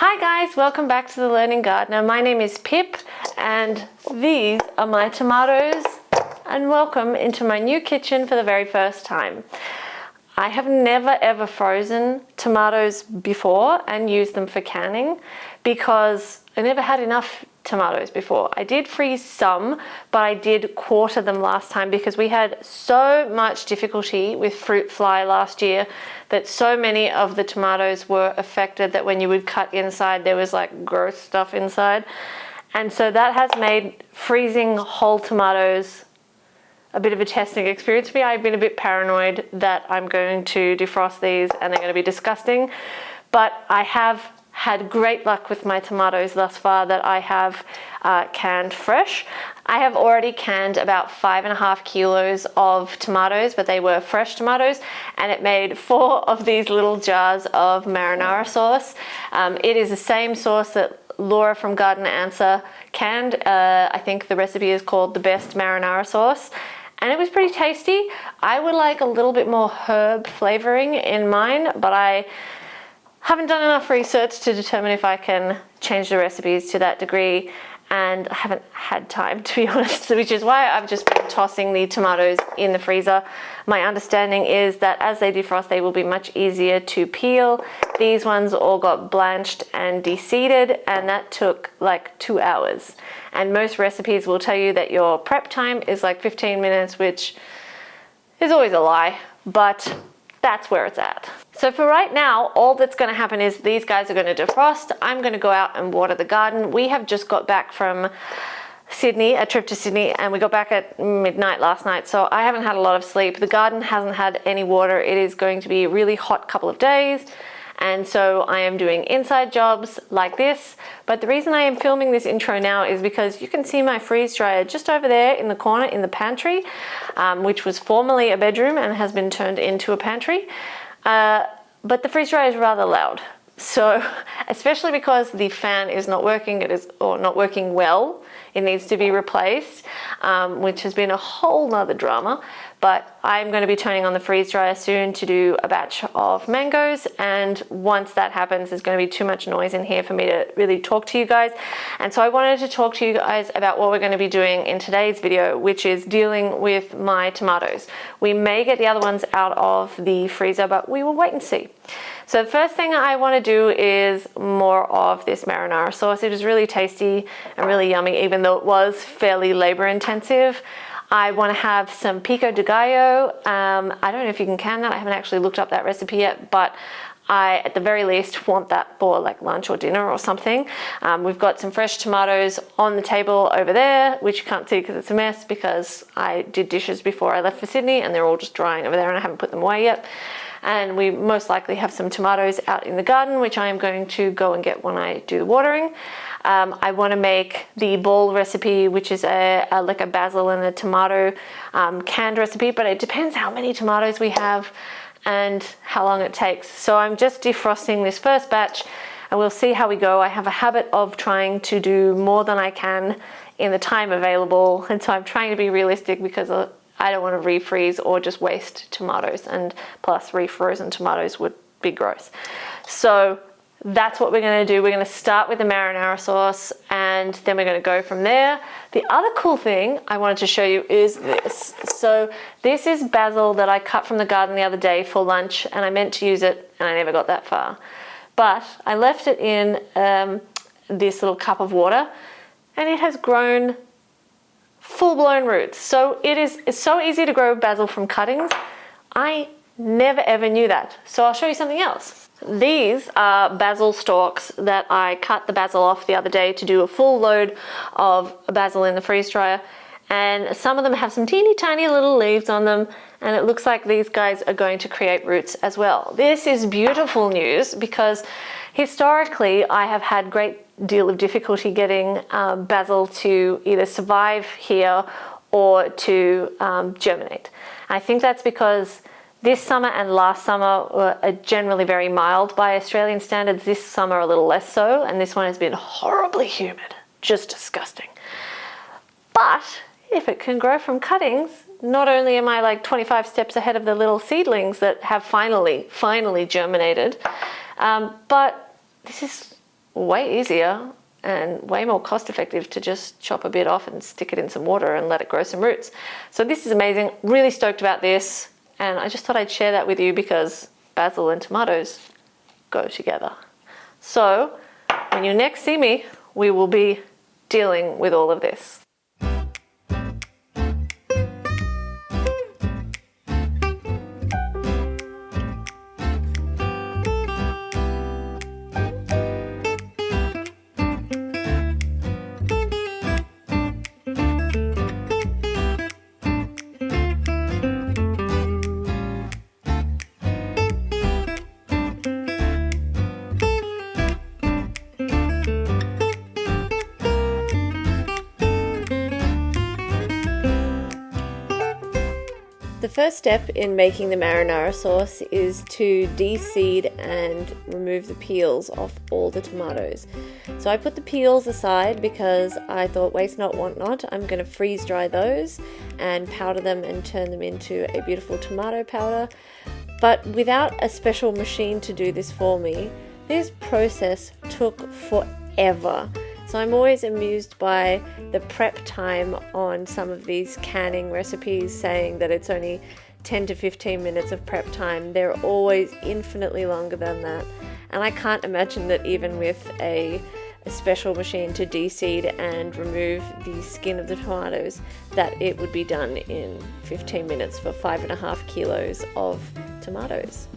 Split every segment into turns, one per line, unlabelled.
Hi guys, welcome back to The Learning Gardener. My name is Pip and these are my tomatoes, and welcome into my new kitchen for the very first time. I have never ever frozen tomatoes before and used them for canning because I never had enough tomatoes before. I did freeze some, but I did quarter them last time because we had so much difficulty with fruit fly last year that so many of the tomatoes were affected that when you would cut inside there was like gross stuff inside, and so that has made freezing whole tomatoes a bit of a testing experience for me. I've been a bit paranoid that I'm going to defrost these and they're going to be disgusting, but I have had great luck with my tomatoes thus far that I have canned fresh. I have already canned about 5.5 kilos of tomatoes, but they were fresh tomatoes, and it made 4 of these little jars of marinara sauce. It is the same sauce that Laura from Garden Answer canned. I think the recipe is called the best marinara sauce, and it was pretty tasty. I would like a little bit more herb flavoring in mine, but I haven't done enough research to determine if I can change the recipes to that degree, and I haven't had time, to be honest, which is why I've just been tossing the tomatoes in the freezer. My understanding is that as they defrost, they will be much easier to peel. These ones all got blanched and de-seeded, and that took like 2 hours. And most recipes will tell you that your prep time is like 15 minutes, which is always a lie, but that's where it's at. So for right now, all that's going to happen is these guys are going to defrost. I'm going to go out and water the garden. We have just got back from Sydney, a trip to Sydney, and we got back at midnight last night, so I haven't had a lot of sleep. The garden hasn't had any water. It is going to be a really hot couple of days, and so I am doing inside jobs like this. But the reason I am filming this intro now is because you can see my freeze dryer just over there in the corner in the pantry, which was formerly a bedroom and has been turned into a pantry. But the freeze dryer is rather loud. So, especially because the fan is not working, not working well, it needs to be replaced, which has been a whole nother drama. But I'm going to be turning on the freeze dryer soon to do a batch of mangoes, and once that happens, there's going to be too much noise in here for me to really talk to you guys. And so I wanted to talk to you guys about what we're going to be doing in today's video, which is dealing with my tomatoes. We may get the other ones out of the freezer, but we will wait and see. So the first thing I want to do is more of this marinara sauce. It is really tasty and really yummy, even though it was fairly labor intensive. I want to have some pico de gallo. I don't know if you can can that. I haven't actually looked up that recipe yet, but I, at the very least, want that for like lunch or dinner or something. We've got some fresh tomatoes on the table over there, which you can't see because it's a mess because I did dishes before I left for Sydney and they're all just drying over there and I haven't put them away yet. And we most likely have some tomatoes out in the garden, which I am going to go and get when I do the watering. I want to make the ball recipe, which is like a basil and a tomato canned recipe, but it depends how many tomatoes we have and how long it takes. So I'm just defrosting this first batch and we'll see how we go. I have a habit of trying to do more than I can in the time available, and so I'm trying to be realistic because I don't want to refreeze or just waste tomatoes, and plus refrozen tomatoes would be gross. So that's what we're going to do. We're going to start with the marinara sauce and then we're going to go from there. The other cool thing I wanted to show you is this. So this is basil that I cut from the garden the other day for lunch, and I meant to use it and I never got that far. But I left it in this little cup of water and it has grown full-blown roots. So it's so easy to grow basil from cuttings. I never ever knew that. So I'll show you something else. These are basil stalks that I cut the basil off the other day to do a full load of basil in the freeze dryer, and some of them have some teeny tiny little leaves on them, and it looks like these guys are going to create roots as well. This is beautiful news because historically I have had great deal of difficulty getting basil to either survive here or to germinate. I think that's because this summer and last summer were generally very mild by Australian standards. This summer a little less so, and this one has been horribly humid, just disgusting. But if it can grow from cuttings, not only am I like 25 steps ahead of the little seedlings that have finally germinated, but this is way easier and way more cost effective to just chop a bit off and stick it in some water and let it grow some roots. So this is amazing. Really stoked about this. And I just thought I'd share that with you because basil and tomatoes go together. So when you next see me, we will be dealing with all of this. The first step in making the marinara sauce is to de-seed and remove the peels off all the tomatoes. So I put the peels aside because I thought waste not, want not. I'm going to freeze dry those and powder them and turn them into a beautiful tomato powder. But without a special machine to do this for me, this process took forever. So I'm always amused by the prep time on some of these canning recipes, saying that it's only 10 to 15 minutes of prep time. They're always infinitely longer than that. And I can't imagine that even with a special machine to de-seed and remove the skin of the tomatoes, that it would be done in 15 minutes for 5.5 kilos of tomatoes.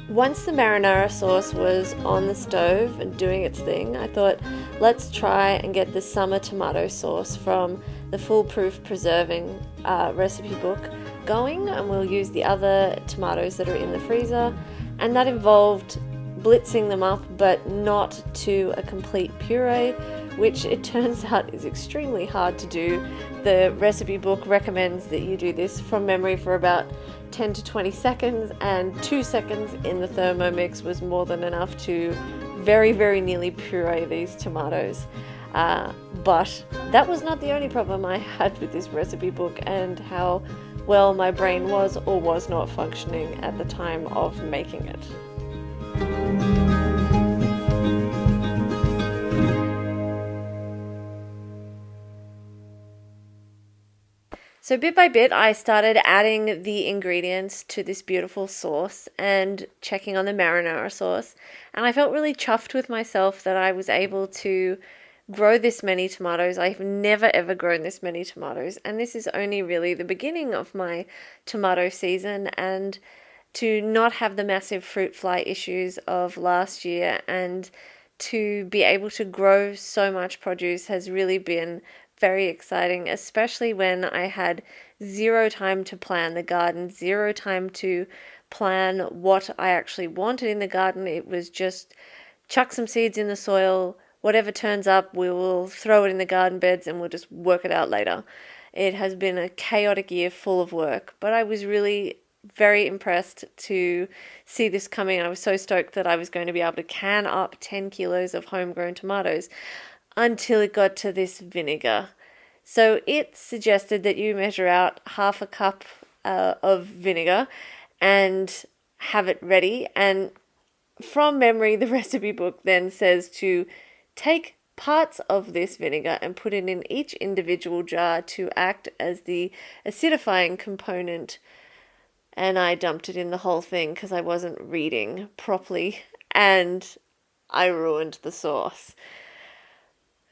Once the marinara sauce was on the stove and doing its thing, I thought, let's try and get the summer tomato sauce from the Foolproof Preserving recipe book going, and we'll use the other tomatoes that are in the freezer. And that involved blitzing them up, but not to a complete puree, which it turns out is extremely hard to do. The recipe book recommends that you do this from memory for about 10 to 20 seconds, and 2 seconds in the Thermomix was more than enough to very, very nearly puree these tomatoes. But that was not the only problem I had with this recipe book and how well my brain was or was not functioning at the time of making it. So bit by bit, I started adding the ingredients to this beautiful sauce and checking on the marinara sauce. And I felt really chuffed with myself that I was able to grow this many tomatoes. I've never ever grown this many tomatoes. And this is only really the beginning of my tomato season. And to not have the massive fruit fly issues of last year and to be able to grow so much produce has really been very exciting, especially when I had zero time to plan the garden, zero time to plan what I actually wanted in the garden. It was just chuck some seeds in the soil, whatever turns up, we will throw it in the garden beds and we'll just work it out later. It has been a chaotic year full of work, but I was really very impressed to see this coming. I was so stoked that I was going to be able to can up 10 kilos of homegrown tomatoes until it got to this vinegar. So it suggested that you measure out half a cup of vinegar and have it ready. And from memory, the recipe book then says to take parts of this vinegar and put it in each individual jar to act as the acidifying component. And I dumped it in the whole thing because I wasn't reading properly and I ruined the sauce.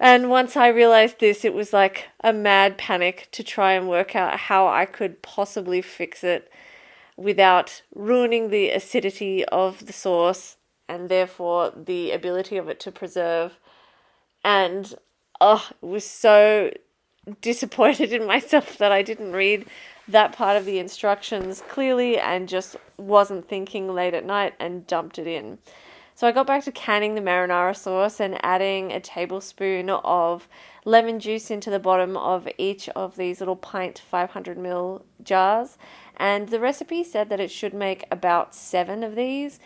And once I realized this, it was like a mad panic to try and work out how I could possibly fix it without ruining the acidity of the sauce and therefore the ability of it to preserve. And I was so disappointed in myself that I didn't read that part of the instructions clearly and just wasn't thinking late at night and dumped it in. So I got back to canning the marinara sauce and adding a tablespoon of lemon juice into the bottom of each of these little pint 500ml jars. And the recipe said that it should make about 7 of these.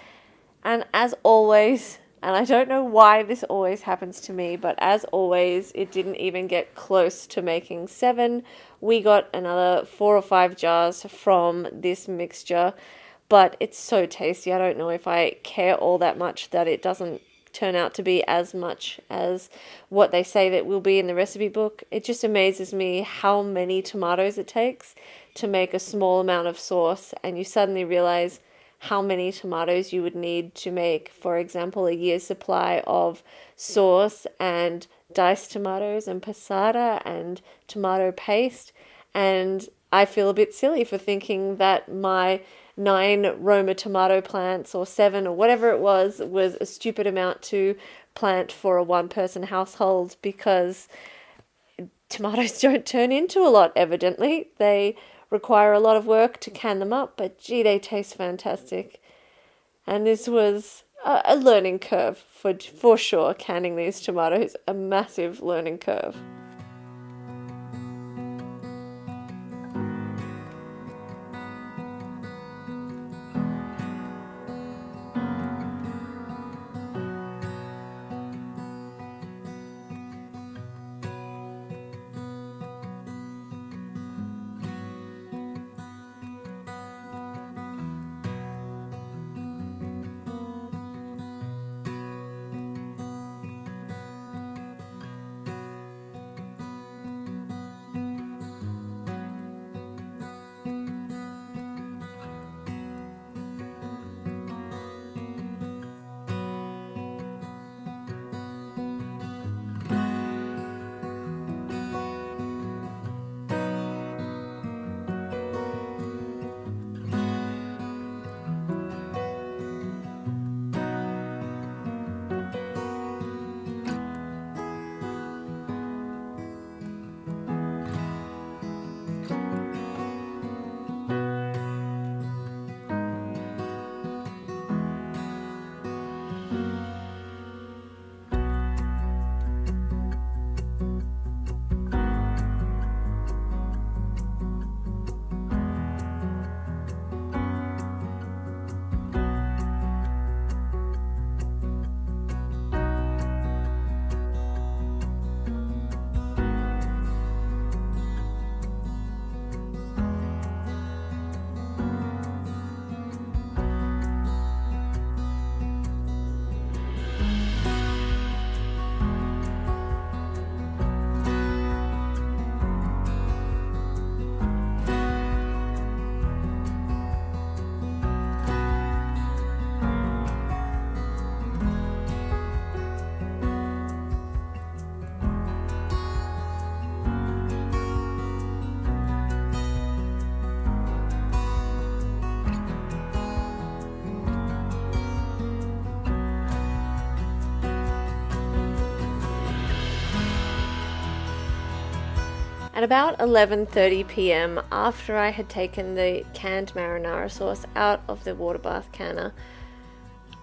And as always, and I don't know why this always happens to me, but as always, it didn't even get close to making 7. We got another 4 or 5 jars from this mixture, but it's so tasty. I don't know if I care all that much that it doesn't turn out to be as much as what they say that will be in the recipe book. It just amazes me how many tomatoes it takes to make a small amount of sauce, and you suddenly realize how many tomatoes you would need to make, for example, a year's supply of sauce and diced tomatoes and passata and tomato paste. And I feel a bit silly for thinking that my 9 Roma tomato plants or 7 or whatever it was a stupid amount to plant for a one-person household, because tomatoes don't turn into a lot, evidently. They require a lot of work to can them up, but gee, they taste fantastic. And this was a learning curve for sure. Canning these tomatoes, a massive learning curve. At about 11:30 p.m, after I had taken the canned marinara sauce out of the water bath canner,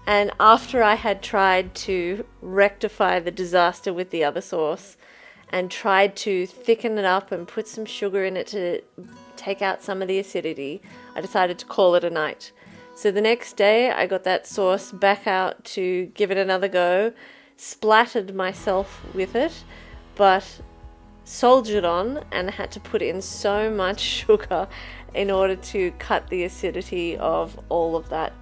and after I had tried to rectify the disaster with the other sauce and tried to thicken it up and put some sugar in it to take out some of the acidity, I decided to call it a night. So the next day I got that sauce back out to give it another go, splattered myself with it, but soldiered on and had to put in so much sugar in order to cut the acidity of all of that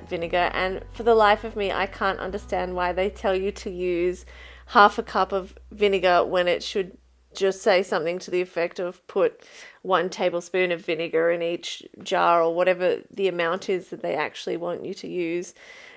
vinegar. And for the life of me, I can't understand why they tell you to use half a cup of vinegar when it should just say something to the effect of put 1 tablespoon of vinegar in each jar, or whatever the amount is that they actually want you to use.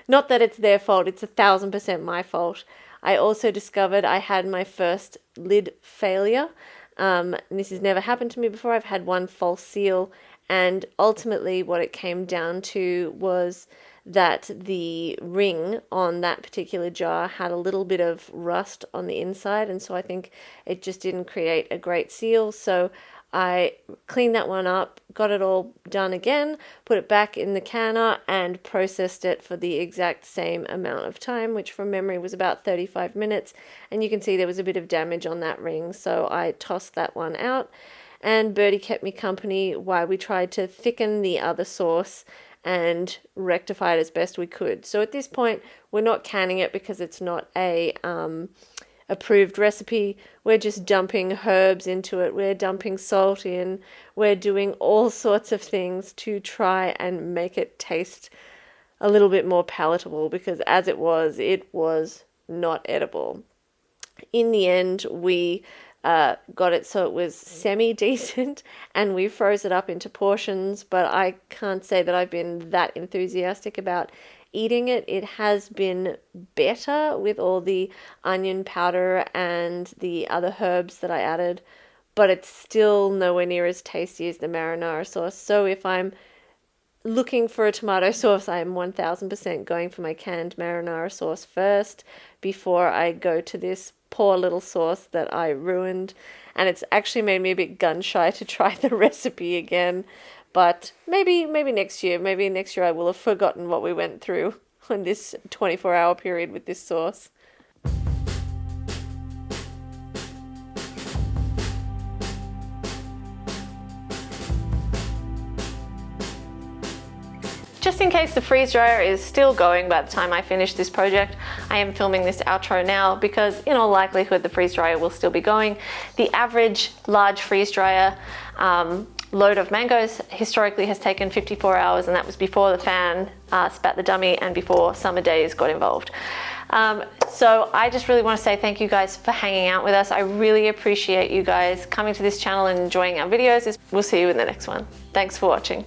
Not that it's their fault, it's 1000% my fault. I also discovered I had my first lid failure. And this has never happened to me before. I've had one false seal, and ultimately what it came down to was that the ring on that particular jar had a little bit of rust on the inside, and so I think it just didn't create a great seal. So I cleaned that one up, got it all done again, put it back in the canner and processed it for the exact same amount of time, which from memory was about 35 minutes. And you can see there was a bit of damage on that ring, so I tossed that one out. And Birdie kept me company while we tried to thicken the other sauce and rectify it as best we could. So at this point, we're not canning it because it's not a approved recipe. We're just dumping herbs into it. We're dumping salt in. We're doing all sorts of things to try and make it taste a little bit more palatable, because as it was not edible. In the end, we got it so it was semi-decent, and we froze it up into portions, but I can't say that I've been that enthusiastic about eating it. It has been better with all the onion powder and the other herbs that I added, but it's still nowhere near as tasty as the marinara sauce. So if I'm looking for a tomato sauce, I am 1000% going for my canned marinara sauce first before I go to this poor little sauce that I ruined. And it's actually made me a bit gun shy to try the recipe again. But maybe next year. Maybe next year I will have forgotten what we went through in this 24-hour period with this sauce. Just in case the freeze dryer is still going by the time I finish this project, I am filming this outro now because in all likelihood the freeze dryer will still be going. The average large freeze dryer load of mangoes historically has taken 54 hours, and that was before the fan spat the dummy and before summer days got involved. So I just really want to say thank you guys for hanging out with us. I really appreciate you guys coming to this channel and enjoying our videos. We'll see you in the next one. Thanks for watching.